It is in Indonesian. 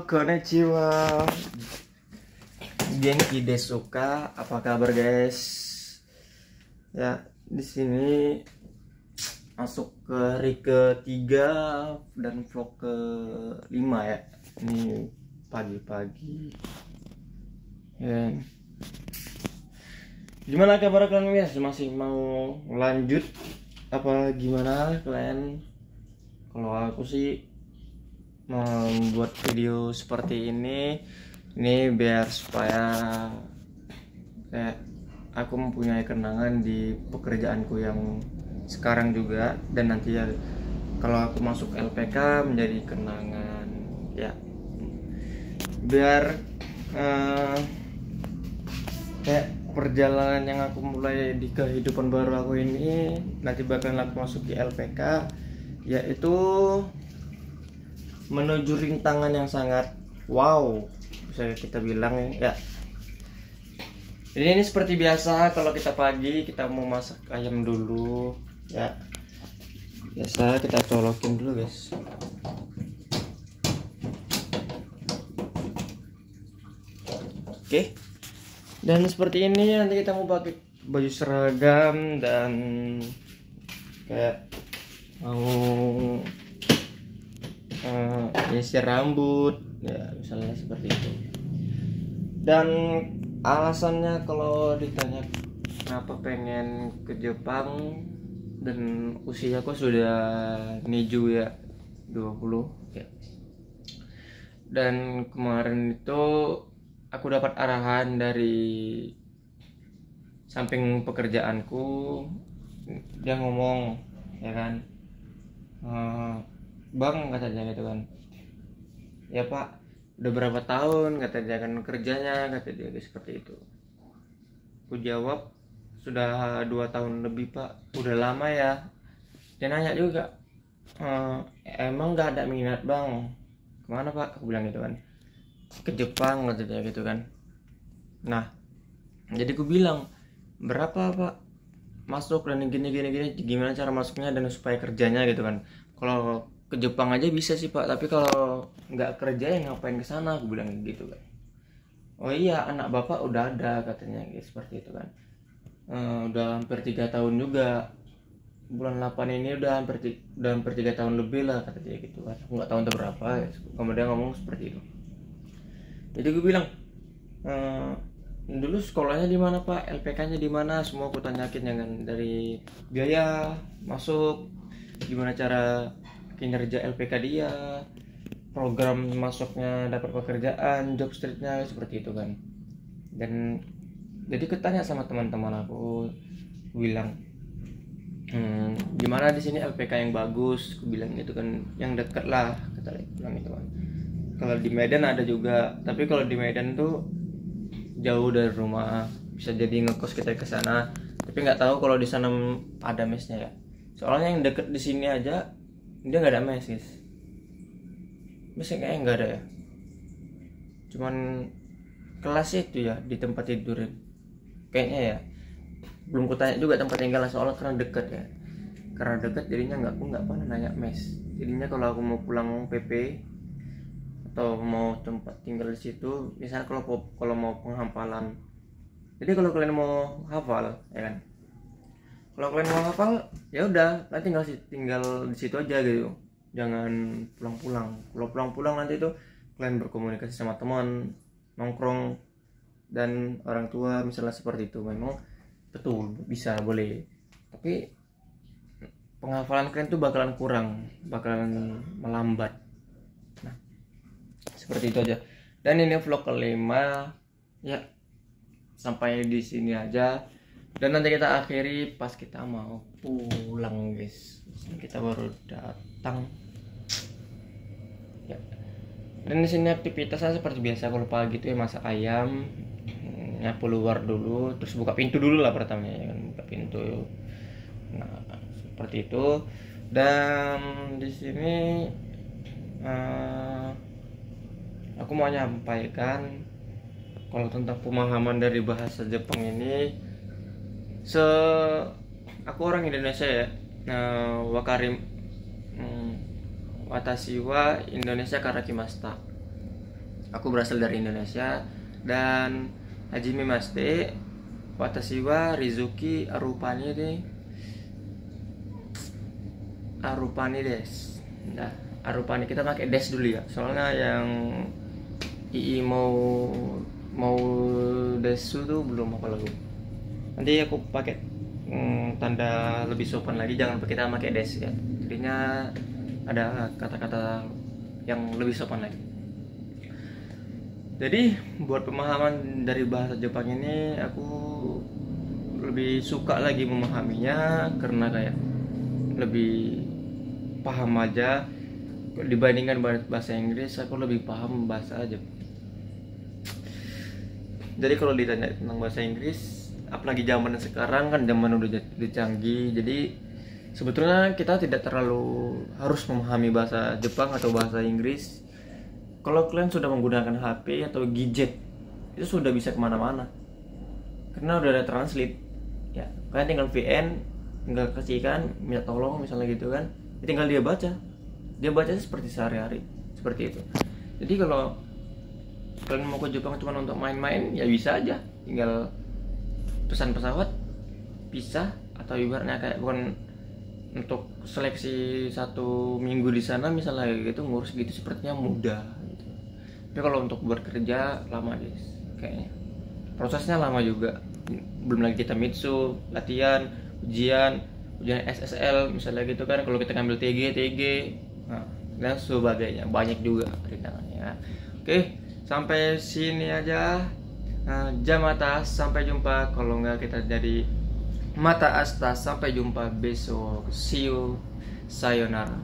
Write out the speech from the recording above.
Konnichiwa, Genki Desuka, apa kabar guys? Ya, di sini masuk ke hari ketiga dan vlog ke-5 ya. Ini pagi-pagi. Ya. Gimana kabar kalian guys? Masih mau lanjut apa gimana kalian? Kalau aku sih membuat video seperti ini biar supaya kayak aku mempunyai kenangan di pekerjaanku yang sekarang juga, dan nanti ya kalau aku masuk LPK menjadi kenangan ya, biar kayak perjalanan yang aku mulai di kehidupan baru aku ini nanti bakalan aku masuk di LPK, yaitu menuju rintangan yang sangat wow, bisa kita bilang ya. Jadi ini seperti biasa, kalau kita pagi kita mau masak ayam dulu ya. Biasa kita colokin dulu guys. Oke. Dan seperti ini nanti kita mau pakai baju seragam dan kayak mau isi rambut ya, misalnya seperti itu. Dan alasannya kalau ditanya kenapa pengen ke Jepang, dan usiaku sudah menuju ya 20 ya. Dan kemarin itu aku dapat arahan dari samping pekerjaanku, dia ngomong ya kan, Bang, katanya gitu kan, ya Pak, udah berapa tahun katanya kan kerjanya, kata dia seperti itu. Aku jawab sudah 2 tahun lebih Pak. Udah lama ya. Dia nanya juga, emang gak ada minat Bang? Kemana Pak? Aku bilang gitu kan, ke Jepang katanya gitu kan. Nah, jadi aku bilang, berapa Pak masuk dan gini, gimana cara masuknya dan supaya kerjanya gitu kan. Kalau ke Jepang aja bisa sih Pak, tapi kalau nggak kerja ya ngapain ke sana, aku bilang gitu kan. Oh iya, anak Bapak udah ada katanya gitu, seperti itu kan. Udah hampir 3 tahun juga, bulan 8 ini udah hampir 3 tahun lebih lah, kata dia gitu kan. Aku nggak tahu entah berapa ya. Kemudian ngomong seperti itu. Jadi gue bilang, dulu sekolahnya di mana Pak, LPK-nya di mana, semua aku tanyakin ya kan, dari biaya masuk, gimana cara kinerja LPK dia, program masuknya, dapat pekerjaan, job streetnya, seperti itu kan. Dan jadi ketanya sama teman-teman aku bilang, gimana di sini LPK yang bagus, aku bilang gitu kan, yang dekat lah, kata dia bilang gitu kan. Kalau di Medan ada juga, tapi kalau di Medan tuh jauh dari rumah, bisa jadi ngekos kita ke sana, tapi nggak tahu kalau di sana ada mesnya ya. Soalnya yang deket di sini aja dia nggak ada mes guys, mesnya kayaknya nggak ada ya, cuman kelas itu ya di tempat tidurin kayaknya ya. Belum kutanya juga tempat tinggal soalnya karena deket ya, karena deket jadinya aku nggak pernah nanya mes. Jadinya kalau aku mau pulang PP atau mau tempat tinggal di situ, misalnya kalau mau penghafalan, jadi kalau kalian mau hafal ya kan, kalau kalian mau hafal ya udah nanti tinggal di situ aja gitu, jangan pulang-pulang. Kalau pulang-pulang nanti itu kalian berkomunikasi sama teman, nongkrong dan orang tua misalnya, seperti itu memang betul bisa boleh, tapi penghafalan kalian tuh bakalan kurang, bakalan melambat. Nah, seperti itu aja. Dan ini vlog ke-5 ya, sampai di sini aja. Dan nanti kita akhiri pas kita mau pulang guys. Kita baru datang ya. Dan di sini aktivitasnya seperti biasa, kalau pagi itu ya masak ayam, nyapu luar dulu, terus buka pintu dulu lah pertama ya kan, buka pintu. Nah, seperti itu. Dan di sini aku mau menyampaikan kalau tentang pemahaman dari bahasa Jepang ini. Aku orang Indonesia ya. Watashi wa Indonesia karakimashita. Aku berasal dari Indonesia dan Hajime Maste watashi wa Rizuki Arupani des. Nah, Arupani kita pakai des dulu ya. Soalnya yang II mau desu tuh belum apa lagu. Nanti aku pakai tanda lebih sopan lagi, jangan kita pakai des ya. Jadinya ada kata-kata yang lebih sopan lagi. Jadi buat pemahaman dari bahasa Jepang ini aku lebih suka lagi memahaminya karena kayak lebih paham aja dibandingkan bahasa Inggris. Aku lebih paham bahasa Jepang. Jadi kalau ditanya tentang bahasa Inggris, apalagi zaman sekarang kan zaman udah canggih, jadi sebetulnya kita tidak terlalu harus memahami bahasa Jepang atau bahasa Inggris. Kalau kalian sudah menggunakan HP atau gadget, itu sudah bisa kemana-mana karena udah ada translate ya. Kalian tinggal VN, tinggal kasihkan minta tolong misalnya gitu kan, tinggal dia baca seperti sehari-hari seperti itu. Jadi kalau kalian mau ke Jepang cuma untuk main-main ya bisa aja, tinggal pesan pesawat bisa, atau ibaratnya kayak bukan untuk seleksi 1 minggu di sana misalnya gitu, ngurus gitu sepertinya mudah gitu. Tapi kalau untuk bekerja lama guys, kayaknya prosesnya lama juga. Belum lagi kita mitsu, latihan, ujian SSL misalnya gitu kan, kalau kita ngambil TG nah, dan sebagainya, banyak juga rintangannya. Oke, sampai sini aja. Jam atas, sampai jumpa. Kalau nggak kita jadi mata asta, sampai jumpa besok. See you, sayonara.